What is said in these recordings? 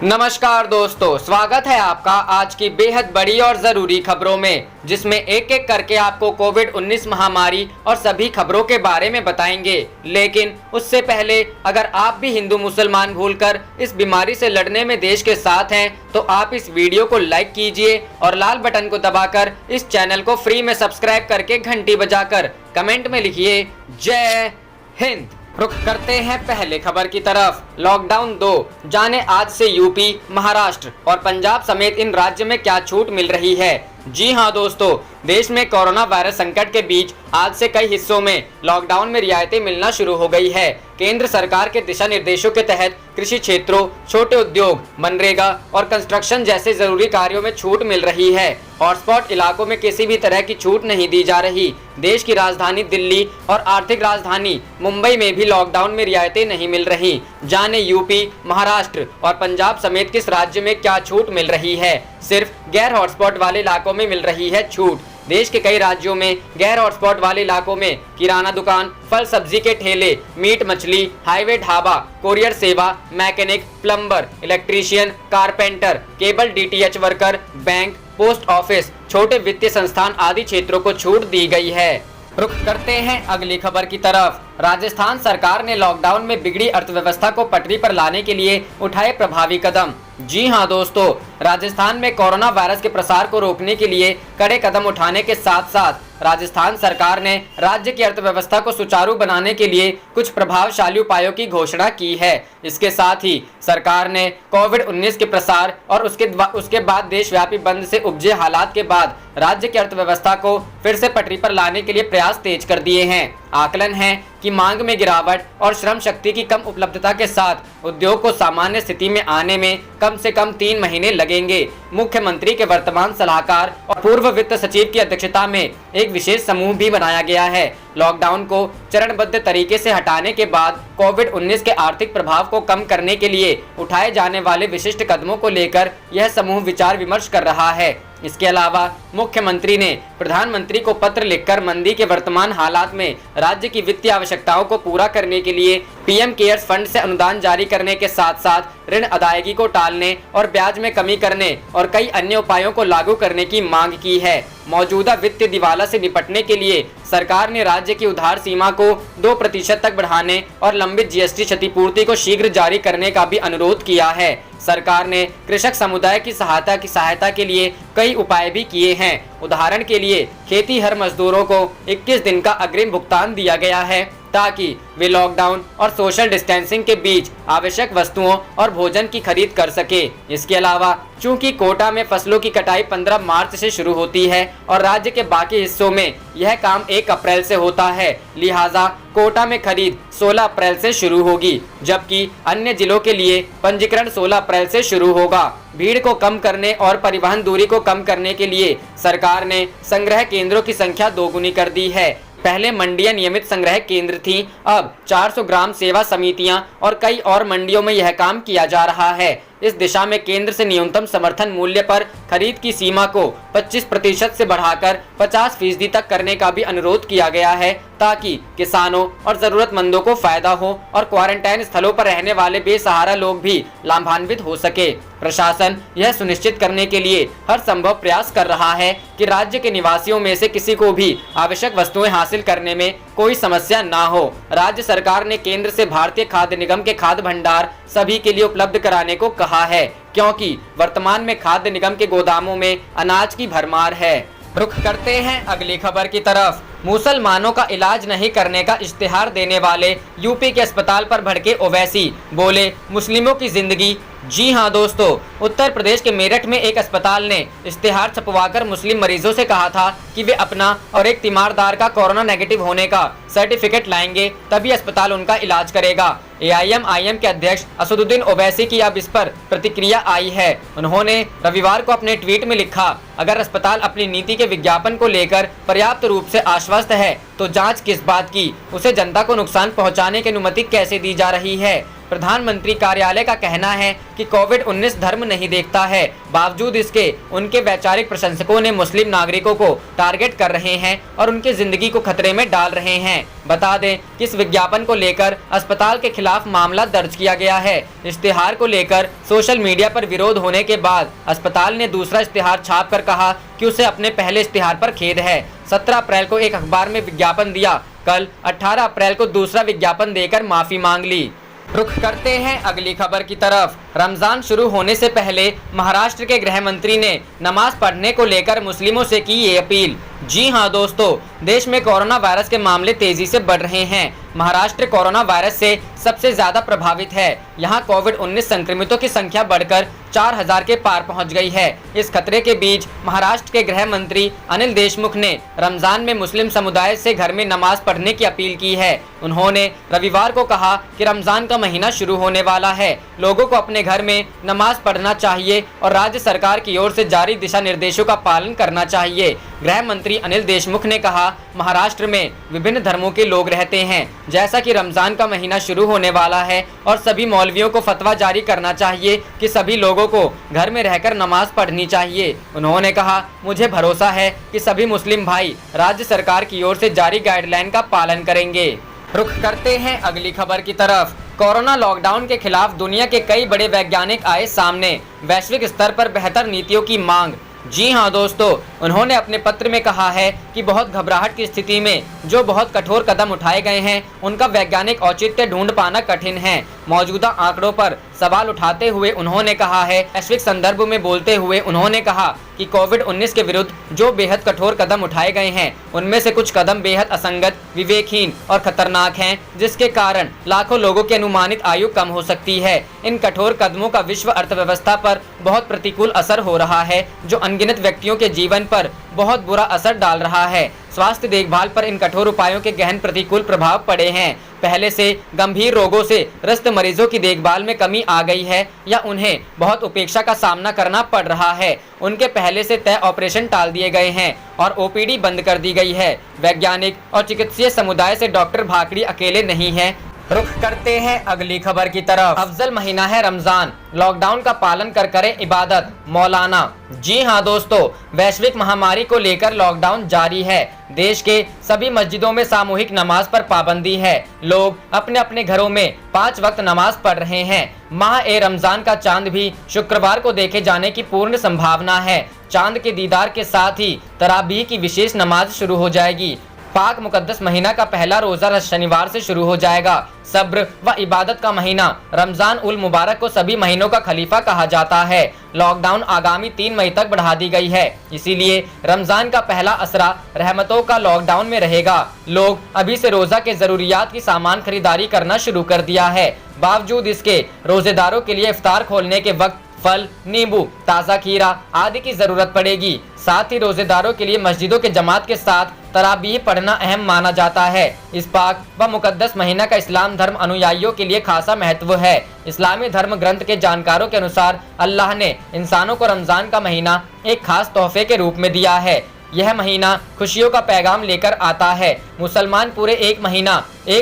नमस्कार दोस्तों, स्वागत है आपका आज की बेहद बड़ी और ज़रूरी खबरों में, जिसमें एक एक करके आपको कोविड-19 महामारी और सभी खबरों के बारे में बताएंगे। लेकिन उससे पहले अगर आप भी हिंदू मुसलमान भूलकर इस बीमारी से लड़ने में देश के साथ हैं तो आप इस वीडियो को लाइक कीजिए और लाल बटन को दबाकर इस चैनल को फ्री में सब्सक्राइब करके घंटी बजाकर कमेंट में लिखिए जय हिंद। रुक करते हैं पहले खबर की तरफ। लॉकडाउन 2 जाने आज से यूपी, महाराष्ट्र और पंजाब समेत इन राज्य में क्या छूट मिल रही है। जी हां दोस्तों, देश में कोरोना वायरस संकट के बीच आज से कई हिस्सों में लॉकडाउन में रियायतें मिलना शुरू हो गई है। केंद्र सरकार के दिशा निर्देशों के तहत कृषि क्षेत्रों, छोटे उद्योग, मनरेगा और कंस्ट्रक्शन जैसे जरूरी कार्यों में छूट मिल रही है। हॉटस्पॉट इलाकों में किसी भी तरह की छूट नहीं दी जा रही। देश की राजधानी दिल्ली और आर्थिक राजधानी मुंबई में भी लॉकडाउन में रियायतें नहीं मिल रही। जाने यूपी, महाराष्ट्र और पंजाब समेत किस राज्य में क्या छूट मिल रही है। सिर्फ गैर हॉटस्पॉट वाले इलाकों में मिल रही है छूट। देश के कई राज्यों में गैर हॉटस्पॉट वाले इलाकों में किराना दुकान, फल सब्जी के ठेले, मीट मछली, हाईवे ढाबा, कोरियर सेवा, mechanic, plumber, electrician, carpenter, cable DTH worker, bank, post office, छोटे वित्तीय संस्थान आदि क्षेत्रों को छूट दी गई है। रुक करते हैं अगली खबर की तरफ। राजस्थान सरकार ने लॉकडाउन में बिगड़ी अर्थव्यवस्था को पटरी पर लाने के लिए उठाए प्रभावी कदम। जी हां दोस्तों, राजस्थान में कोरोना वायरस के प्रसार को रोकने के लिए कड़े कदम उठाने के साथ साथ राजस्थान सरकार ने राज्य की अर्थव्यवस्था को सुचारू बनाने के लिए कुछ प्रभावशाली उपायों की घोषणा की है। इसके साथ ही सरकार ने कोविड-19 के प्रसार और उसके बाद देशव्यापी बंद से उपजे हालात के बाद राज्य की अर्थव्यवस्था को फिर से पटरी पर लाने के लिए प्रयास तेज कर दिए हैं। आकलन है कि मांग में गिरावट और श्रम शक्ति की कम उपलब्धता के साथ उद्योग को सामान्य स्थिति में आने में कम से कम 3 महीने लगेंगे। मुख्यमंत्री के वर्तमान सलाहकार और पूर्व वित्त सचिव की अध्यक्षता में एक विशेष समूह भी बनाया गया है। लॉकडाउन को चरणबद्ध तरीके से हटाने के बाद कोविड-19 के आर्थिक प्रभाव को कम करने के लिए उठाए जाने वाले विशिष्ट कदमों को लेकर यह समूह विचार विमर्श कर रहा है। इसके अलावा मुख्यमंत्री ने प्रधानमंत्री को पत्र लिखकर मंदी के वर्तमान हालात में राज्य की वित्तीय आवश्यकताओं को पूरा करने के लिए पीएम केयर्स फंड से अनुदान जारी करने के साथ साथ ऋण अदायगी को टालने और ब्याज में कमी करने और कई अन्य उपायों को लागू करने की मांग की है। मौजूदा वित्तीय दिवाला से निपटने के लिए सरकार ने राज्य की उधार सीमा को 2% तक बढ़ाने और लंबित जीएसटी क्षतिपूर्ति को शीघ्र जारी करने का भी अनुरोध किया है। सरकार ने कृषक समुदाय की सहायता के लिए कई उपाय भी किए हैं। उदाहरण के लिए खेतीहर मजदूरों को 21 दिन का अग्रिम भुगतान दिया गया है ताकि वे लॉकडाउन और सोशल डिस्टेंसिंग के बीच आवश्यक वस्तुओं और भोजन की खरीद कर सके। इसके अलावा चूंकि कोटा में फसलों की कटाई 15 मार्च से शुरू होती है और राज्य के बाकी हिस्सों में यह काम 1 अप्रैल से होता है, लिहाजा कोटा में खरीद 16 अप्रैल से शुरू होगी, जबकि अन्य जिलों के लिए पंजीकरण 16 अप्रैल से शुरू होगा। भीड़ को कम करने और परिवहन दूरी को कम करने के लिए सरकार ने संग्रह केंद्रों की संख्या दोगुनी कर दी है। पहले मंडियां नियमित संग्रह केंद्र थीं, अब 400 ग्राम सेवा समितियां और कई और मंडियों में यह काम किया जा रहा है। इस दिशा में केंद्र से न्यूनतम समर्थन मूल्य पर खरीद की सीमा को 25% से बढ़ाकर 50% तक करने का भी अनुरोध किया गया है ताकि किसानों और जरूरतमंदों को फायदा हो और क्वारंटाइन स्थलों पर रहने वाले बेसहारा लोग भी लाभान्वित हो सके। प्रशासन यह सुनिश्चित करने के लिए हर संभव प्रयास कर रहा है कि राज्य के निवासियों में से किसी को भी आवश्यक वस्तुएं हासिल करने में कोई समस्या ना हो। राज्य सरकार ने केंद्र से भारतीय खाद्य निगम के खाद्य भंडार सभी के लिए उपलब्ध कराने को कहा है, क्योंकि वर्तमान में खाद्य निगम के गोदामों में अनाज की भरमार है। रुख करते हैं अगली खबर की तरफ। मुसलमानों का इलाज नहीं करने का इश्तिहार देने वाले यूपी के अस्पताल पर भड़के ओवैसी, बोले मुस्लिमों की जिंदगी। जी हां दोस्तों, उत्तर प्रदेश के मेरठ में एक अस्पताल ने इश्तिहार छपवाकर मुस्लिम मरीजों से कहा था कि वे अपना और एक तीमारदार का कोरोना नेगेटिव होने का सर्टिफिकेट लाएंगे तभी अस्पताल उनका इलाज करेगा। एआईएमआईएम के अध्यक्ष असदुद्दीन ओवैसी की अब इस पर प्रतिक्रिया आई है। उन्होंने रविवार को अपने ट्वीट में लिखा, अगर अस्पताल अपनी नीति के विज्ञापन को लेकर पर्याप्त रूप से आश्वस्त है तो जांच किस बात की, उसे जनता को नुकसान पहुंचाने की अनुमति कैसे दी जा रही है। प्रधानमंत्री कार्यालय का कहना है कि कोविड-19 धर्म नहीं देखता है, बावजूद इसके उनके वैचारिक प्रशंसकों ने मुस्लिम नागरिकों को टारगेट कर रहे हैं और उनकी जिंदगी को खतरे में डाल रहे हैं। बता दें कि इस विज्ञापन को लेकर अस्पताल के खिलाफ मामला दर्ज किया गया है। इश्तिहार को लेकर सोशल मीडिया पर विरोध होने के बाद अस्पताल ने दूसरा इश्तिहार छाप कर कहा कि उसे अपने पहले इश्तिहार पर खेद है। 17 अप्रैल को एक अखबार में विज्ञापन दिया, कल 18 अप्रैल को दूसरा विज्ञापन देकर माफी मांग ली। रुख करते हैं अगली खबर की तरफ। रमजान शुरू होने से पहले महाराष्ट्र के गृह मंत्री ने नमाज पढ़ने को लेकर मुस्लिमों से की ये अपील। जी हां दोस्तों, देश में कोरोना वायरस के मामले तेजी से बढ़ रहे हैं। महाराष्ट्र कोरोना वायरस से सबसे ज्यादा प्रभावित है। यहां कोविड-19 संक्रमितों की संख्या बढ़कर 4000 के पार पहुंच गई है। इस खतरे के बीच महाराष्ट्र के गृह मंत्री अनिल देशमुख ने रमजान में मुस्लिम समुदाय से घर में नमाज पढ़ने की अपील की है। उन्होंने रविवार को कहा कि रमजान का महीना शुरू होने वाला है, लोगों को अपने घर में नमाज पढ़ना चाहिए और राज्य सरकार की ओर से जारी दिशा निर्देशों का पालन करना चाहिए। गृह मंत्री अनिल देशमुख ने कहा, महाराष्ट्र में विभिन्न धर्मों के लोग रहते हैं। जैसा कि रमजान का महीना शुरू होने वाला है और सभी मौलवियों को फतवा जारी करना चाहिए कि सभी लोगों को घर में रहकर नमाज पढ़नी चाहिए। उन्होंने कहा, मुझे भरोसा है कि सभी मुस्लिम भाई राज्य सरकार की ओर से जारी गाइडलाइन का पालन करेंगे। रुख करते हैं अगली खबर की तरफ। कोरोना लॉकडाउन के खिलाफ दुनिया के कई बड़े वैज्ञानिक आए सामने, वैश्विक स्तर पर बेहतर नीतियों की मांग। जी हां दोस्तों, उन्होंने अपने पत्र में कहा है कि बहुत घबराहट की स्थिति में जो बहुत कठोर कदम उठाए गए हैं उनका वैज्ञानिक औचित्य ढूंढ पाना कठिन है। मौजूदा आंकड़ों पर सवाल उठाते हुए उन्होंने कहा है, वैश्विक संदर्भ में बोलते हुए उन्होंने कहा कि कोविड-19 के विरुद्ध जो बेहद कठोर कदम उठाए गए हैं उनमें से कुछ कदम बेहद असंगत, विवेकहीन और खतरनाक हैं, जिसके कारण लाखों लोगों की अनुमानित आयु कम हो सकती है। इन कठोर कदमों का विश्व अर्थव्यवस्था पर बहुत प्रतिकूल असर हो रहा है, जो अनगिनत व्यक्तियों के जीवन पर बहुत बुरा असर डाल रहा है। स्वास्थ्य देखभाल पर इन कठोर उपायों के गहन प्रतिकूल प्रभाव पड़े हैं। पहले से गंभीर रोगों से ग्रस्त मरीजों की देखभाल में कमी आ गई है या उन्हें बहुत उपेक्षा का सामना करना पड़ रहा है। उनके पहले से तय ऑपरेशन टाल दिए गए हैं और ओपीडी बंद कर दी गई है। वैज्ञानिक और चिकित्सीय समुदाय से डॉक्टर भाकड़ी अकेले नहीं हैं। रुख करते हैं अगली खबर की तरफ। अफजल महीना है रमजान, लॉकडाउन का पालन कर करें इबादत, मौलाना। जी हां दोस्तों, वैश्विक महामारी को लेकर लॉकडाउन जारी है। देश के सभी मस्जिदों में सामूहिक नमाज पर पाबंदी है। लोग अपने अपने घरों में 5 वक्त नमाज पढ़ रहे हैं। माह ए रमजान का चांद भी शुक्रवार को देखे जाने की पूर्ण संभावना है। चांद के दीदार के साथ ही तराबीह की विशेष नमाज शुरू हो जाएगी। पाक मुकद्दस महीना का पहला रोजा शनिवार से शुरू हो जाएगा। सब्र व इबादत का महीना रमजान उल मुबारक को सभी महीनों का खलीफा कहा जाता है। लॉकडाउन आगामी 3 मई तक बढ़ा दी गई है, इसीलिए रमजान का पहला असरा रहमतों का लॉकडाउन में रहेगा। लोग अभी से रोजा के जरूरियात की सामान खरीदारी करना शुरू कर दिया है। बावजूद इसके रोजेदारों के लिए इफ्तार खोलने के वक्त फल, नींबू, ताज़ा खीरा आदि की जरूरत पड़ेगी। साथ ही रोजेदारों के लिए मस्जिदों के जमात के साथ तराबीह पढ़ना अहम माना जाता है। इस पाक व मुकद्दस महीना का इस्लाम धर्म अनुयायियों के लिए खासा महत्व है। इस्लामी धर्म ग्रंथ के जानकारों के अनुसार अल्लाह ने इंसानों को रमजान का महीना एक खास तोहफे के रूप में दिया है। यह महीना खुशियों का पैगाम लेकर आता है। मुसलमान पूरे एक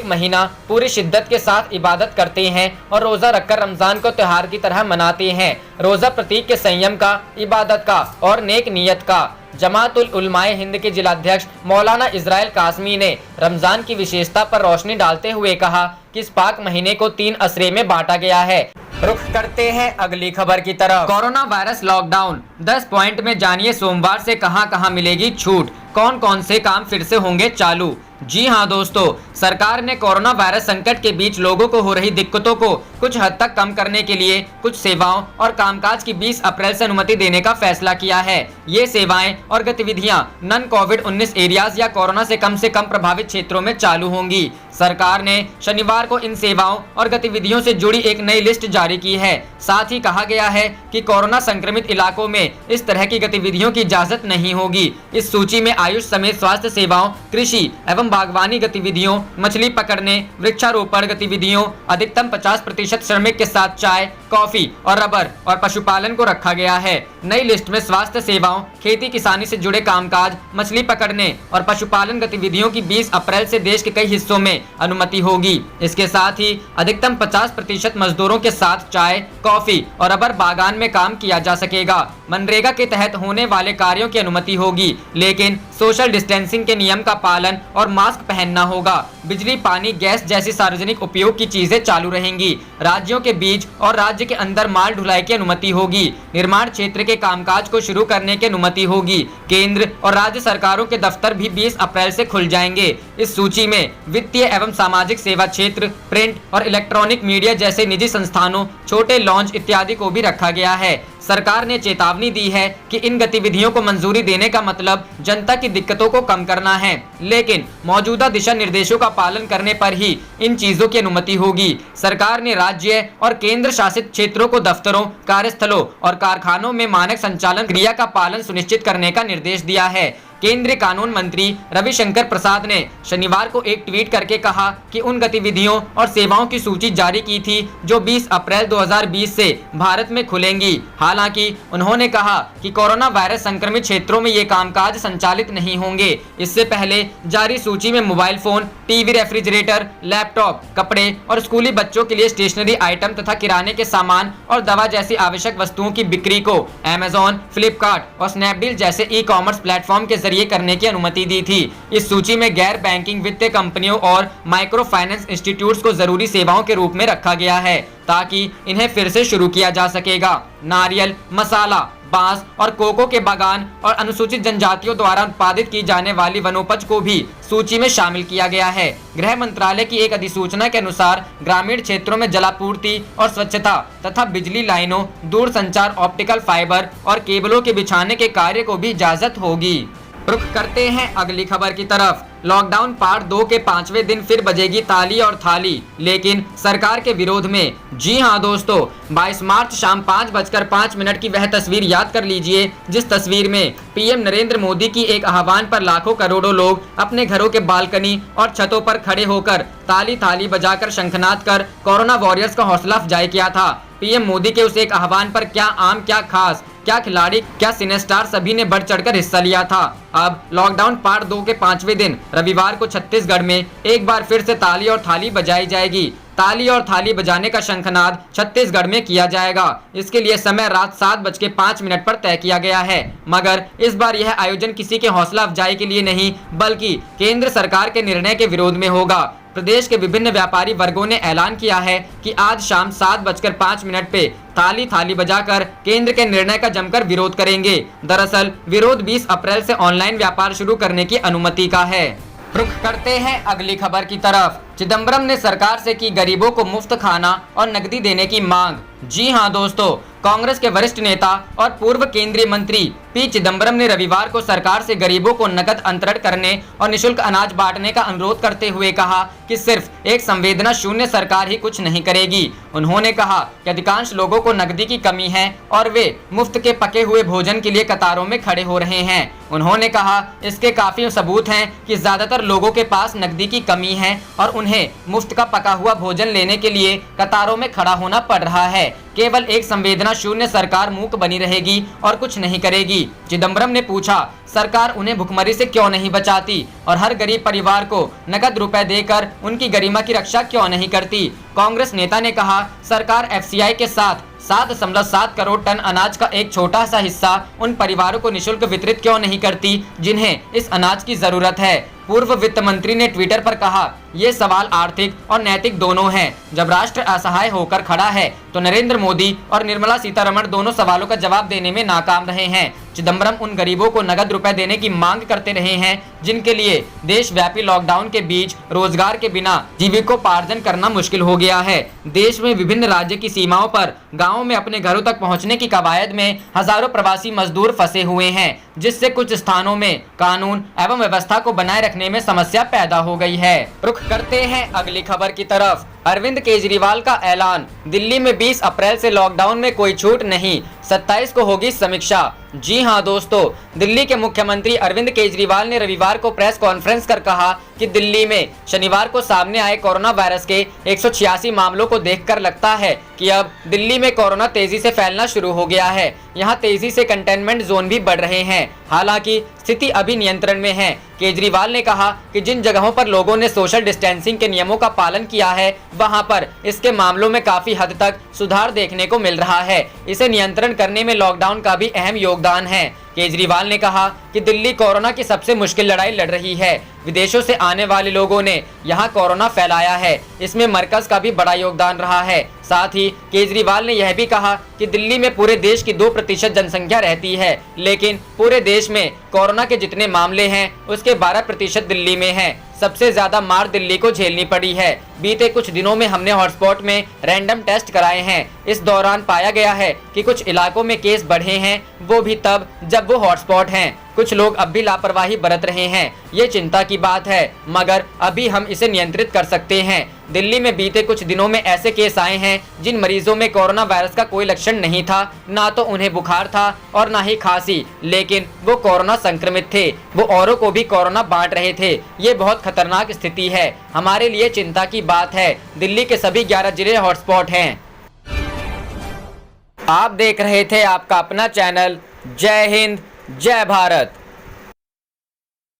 महीना पूरी शिद्दत के साथ इबादत करते हैं और रोज़ा रखकर रमज़ान को त्योहार की तरह मनाते हैं। रोज़ा प्रतीक के संयम का, इबादत का और नेक नियत का। जमातुल उलमाए हिंद के जिलाध्यक्ष मौलाना इस्राइल कासमी ने रमज़ान की विशेषता पर रोशनी डालते हुए कहा कि इस पाक महीने को 3 असरे में बांटा गया है। रुख करते हैं अगली खबर की तरफ। कोरोना वायरस लॉकडाउन 10 पॉइंट में जानिए सोमवार से कहां मिलेगी छूट, कौन कौन से काम फिर से होंगे चालू। जी हां दोस्तों, सरकार ने कोरोना वायरस संकट के बीच लोगों को हो रही दिक्कतों को कुछ हद तक कम करने के लिए कुछ सेवाओं और कामकाज की 20 अप्रैल से अनुमति देने का फैसला किया है। ये सेवाएं और गतिविधियां नन कोविड-19 एरियाज या कोरोना से कम प्रभावित क्षेत्रों में चालू होंगी। सरकार ने शनिवार को इन सेवाओं और गतिविधियों से जुड़ी एक नई लिस्ट जारी की है। साथ ही कहा गया है कि कोरोना संक्रमित इलाकों में इस तरह की गतिविधियों की इजाजत नहीं होगी। इस सूची में आयुष समेत स्वास्थ्य सेवाओं, कृषि एवं बागवानी गतिविधियों, मछली पकड़ने, वृक्षारोपण गतिविधियों, अधिकतम 50% श्रमिक के साथ चाय, कॉफी और रबर और पशुपालन को रखा गया है। नई लिस्ट में स्वास्थ्य सेवाओं, खेती किसानी से जुड़े कामकाज, मछली पकड़ने और पशुपालन गतिविधियों की 20 अप्रैल से देश के कई हिस्सों में अनुमति होगी। इसके साथ ही अधिकतम 50% मजदूरों के साथ चाय, कॉफी और रबर बागान में काम किया जा सकेगा। मनरेगा के तहत होने वाले कार्यों की अनुमति होगी, लेकिन सोशल डिस्टेंसिंग के नियम का पालन और मास्क पहनना होगा। बिजली, पानी, गैस जैसी सार्वजनिक उपयोग की चीजें चालू रहेंगी। राज्यों के बीच और राज्य के अंदर माल ढुलाई की अनुमति होगी। निर्माण क्षेत्र के कामकाज को शुरू करने की अनुमति होगी। केंद्र और राज्य सरकारों के दफ्तर भी 20 अप्रैल से खुल जाएंगे। इस सूची में वित्तीय एवं सामाजिक सेवा क्षेत्र, प्रिंट और इलेक्ट्रॉनिक मीडिया जैसे निजी संस्थानों, छोटे लॉन्च इत्यादि को भी रखा गया है। सरकार ने चेतावनी दी है कि इन गतिविधियों को मंजूरी देने का मतलब जनता की दिक्कतों को कम करना है, लेकिन मौजूदा दिशा निर्देशों का पालन करने पर ही इन चीजों की अनुमति होगी। सरकार ने राज्य और केंद्र शासित क्षेत्रों को दफ्तरों, कार्यस्थलों और कारखानों में मानक संचालन क्रिया का पालन सुनिश्चित करने का निर्देश दिया है। केंद्रीय कानून मंत्री रविशंकर प्रसाद ने शनिवार को एक ट्वीट करके कहा कि उन गतिविधियों और सेवाओं की सूची जारी की थी जो 20 अप्रैल 2020 से भारत में खुलेंगी। हालांकि उन्होंने कहा कि कोरोना वायरस संक्रमित क्षेत्रों में ये कामकाज संचालित नहीं होंगे। इससे पहले जारी सूची में mobile phone, TV, refrigerator, laptop, कपड़े और स्कूली बच्चों के लिए स्टेशनरी आइटम तथा किराने के सामान और दवा जैसी आवश्यक वस्तुओं की बिक्री को अमेज़न, फ्लिपकार्ट और स्नैपडील जैसे ई कॉमर्स प्लेटफॉर्म के जरिए करने की अनुमति दी थी। इस सूची में गैर बैंकिंग वित्तीय कंपनियों और माइक्रो फाइनेंस इंस्टीट्यूट्स को जरूरी सेवाओं के रूप में रखा गया है, ताकि इन्हें फिर से शुरू किया जा सकेगा। नारियल, मसाला, बांस और कोको के बागान और अनुसूचित जनजातियों द्वारा उत्पादित की जाने वाली वनोपज को भी सूची में शामिल किया गया है। गृह मंत्रालय की एक अधिसूचना के अनुसार ग्रामीण क्षेत्रों में जलापूर्ति और स्वच्छता तथा बिजली लाइनों, दूरसंचार, ऑप्टिकल फाइबर और केबलों के बिछाने के कार्य को भी इजाजत होगी। रुख करते हैं अगली खबर की तरफ। लॉकडाउन पार्ट 2 के 5वें दिन फिर बजेगी ताली और थाली, लेकिन सरकार के विरोध में। जी हां दोस्तों, 22 मार्च शाम 5:05 की वह तस्वीर याद कर लीजिए जिस तस्वीर में पीएम नरेंद्र मोदी की एक आह्वान पर लाखों करोड़ों लोग अपने घरों के बालकनी और छतों पर खड़े होकर ताली थाली बजाकर शंखनाद कर कोरोना वॉरियर्स का हौसला अफजाई किया था। पीएम मोदी के उस एक आह्वान पर क्या आम, क्या खास, क्या खिलाड़ी, क्या सिनेस्टार सभी ने बढ़ चढ़कर हिस्सा लिया था। अब लॉकडाउन पार्ट 2 के 5वें दिन रविवार को छत्तीसगढ़ में एक बार फिर से ताली और थाली बजाई जाएगी। ताली और थाली बजाने का शंखनाद छत्तीसगढ़ में किया जाएगा। इसके लिए समय रात 7:05 पर तय किया गया है, मगर इस बार यह आयोजन किसी के हौसला अफजाई के लिए नहीं, बल्कि केंद्र सरकार के निर्णय के विरोध में होगा। प्रदेश के विभिन्न व्यापारी वर्गों ने ऐलान किया है कि आज शाम 7:05 पे ताली थाली बजाकर केंद्र के निर्णय का जमकर विरोध करेंगे। दरअसल विरोध 20 अप्रैल से ऑनलाइन व्यापार शुरू करने की अनुमति का है। रुख करते हैं अगली खबर की तरफ। चिदंबरम ने सरकार से की गरीबों को मुफ्त खाना और नकदी देने की मांग। जी हां दोस्तों, कांग्रेस के वरिष्ठ नेता और पूर्व केंद्रीय मंत्री पी चिदंबरम ने रविवार को सरकार से गरीबों को नकद अंतरण करने और निशुल्क अनाज बांटने का अनुरोध करते हुए कहा कि सिर्फ एक संवेदना शून्य सरकार ही कुछ नहीं करेगी। उन्होंने कहा कि अधिकांश लोगों को नकदी की कमी है और वे मुफ्त के पके हुए भोजन के लिए कतारों में खड़े हो रहे हैं। उन्होंने कहा इसके काफी सबूत हैं कि ज्यादातर लोगों के पास नकदी की कमी है और उन्हें मुफ्त का पका हुआ भोजन लेने के लिए कतारों में खड़ा होना पड़ रहा है। केवल एक संवेदना शून्य सरकार मूक बनी रहेगी और कुछ नहीं करेगी। चिदंबरम ने पूछा, सरकार उन्हें भुखमरी से क्यों नहीं बचाती और हर गरीब परिवार को नकद रुपए देकर उनकी गरिमा की रक्षा क्यों नहीं करती। कांग्रेस नेता ने कहा, सरकार एफसीआई के साथ 7.7 करोड़ टन अनाज का एक छोटा सा हिस्सा उन परिवारों को निशुल्क वितरित क्यों नहीं करती जिन्हें इस अनाज की जरूरत है। पूर्व वित्त मंत्री ने ट्विटर पर कहा, ये सवाल आर्थिक और नैतिक दोनों हैं। जब राष्ट्र असहाय होकर खड़ा है तो नरेंद्र मोदी और निर्मला सीतारमण दोनों सवालों का जवाब देने में नाकाम रहे हैं। चिदंबरम उन गरीबों को नगद रुपए देने की मांग करते रहे हैं जिनके लिए देशव्यापी लॉकडाउन के बीच रोजगार के बिना जीविकोपार्जन करना मुश्किल हो गया है। देश में विभिन्न राज्य की सीमाओं पर गाँव में अपने घरों तक पहुँचने की कवायद में हजारों प्रवासी मजदूर फंसे हुए हैं, जिससे कुछ स्थानों में कानून एवं व्यवस्था को बनाए रखने में समस्या पैदा हो गई है। रुख करते हैं अगली खबर की तरफ। अरविंद केजरीवाल का ऐलान, दिल्ली में 20 अप्रैल से लॉकडाउन में कोई छूट नहीं, 27 को होगी समीक्षा। जी हां दोस्तों, दिल्ली के मुख्यमंत्री अरविंद केजरीवाल ने रविवार को प्रेस कॉन्फ्रेंस कर कहा कि दिल्ली में शनिवार को सामने आए कोरोना वायरस के 186 मामलों को देखकर लगता है कि अब दिल्ली में कोरोना तेजी से फैलना शुरू हो गया है। यहां तेजी से कंटेनमेंट जोन भी बढ़ रहे हैं। हालांकि स्थिति अभी नियंत्रण में है। केजरीवाल ने कहा कि जिन जगहों पर लोगों ने सोशल डिस्टेंसिंग के नियमों का पालन किया है, वहां पर इसके मामलों में काफी हद तक सुधार देखने को मिल रहा है। इसे नियंत्रण करने में लॉकडाउन का भी अहम योगदान है। केजरीवाल ने कहा कि दिल्ली कोरोना की सबसे मुश्किल लड़ाई लड़ रही है। विदेशों से आने वाले लोगों ने यहां कोरोना फैलाया है, इसमें मरकज का भी बड़ा योगदान रहा है। साथ ही केजरीवाल ने यह भी कहा कि दिल्ली में पूरे देश की 2% जनसंख्या रहती है, लेकिन पूरे देश में कोरोना के जितने मामले हैं उसके 12% दिल्ली में हैं। सबसे ज्यादा मार दिल्ली को झेलनी पड़ी है। बीते कुछ दिनों में हमने हॉटस्पॉट में रैंडम टेस्ट कराए हैं। इस दौरान पाया गया है कि कुछ इलाकों में केस बढ़े हैं, वो भी तब जब वो हॉटस्पॉट हैं। कुछ लोग अब भी लापरवाही बरत रहे हैं। ये चिंता की बात है, मगर अभी हम इसे नियंत्रित कर सकते हैं। दिल्ली में बीते कुछ दिनों में ऐसे केस आए हैं जिन मरीजों में कोरोना वायरस का कोई लक्षण नहीं था, ना तो उन्हें बुखार था और ना ही खांसी, लेकिन वो कोरोना संक्रमित थे। वो औरों को भी कोरोना बांट रहे थे। ये बहुत खतरनाक स्थिति है, हमारे लिए चिंता की बात है। दिल्ली के सभी 11 जिले हॉटस्पॉट हैं। आप देख रहे थे आपका अपना चैनल। जय हिंद, जय भारत।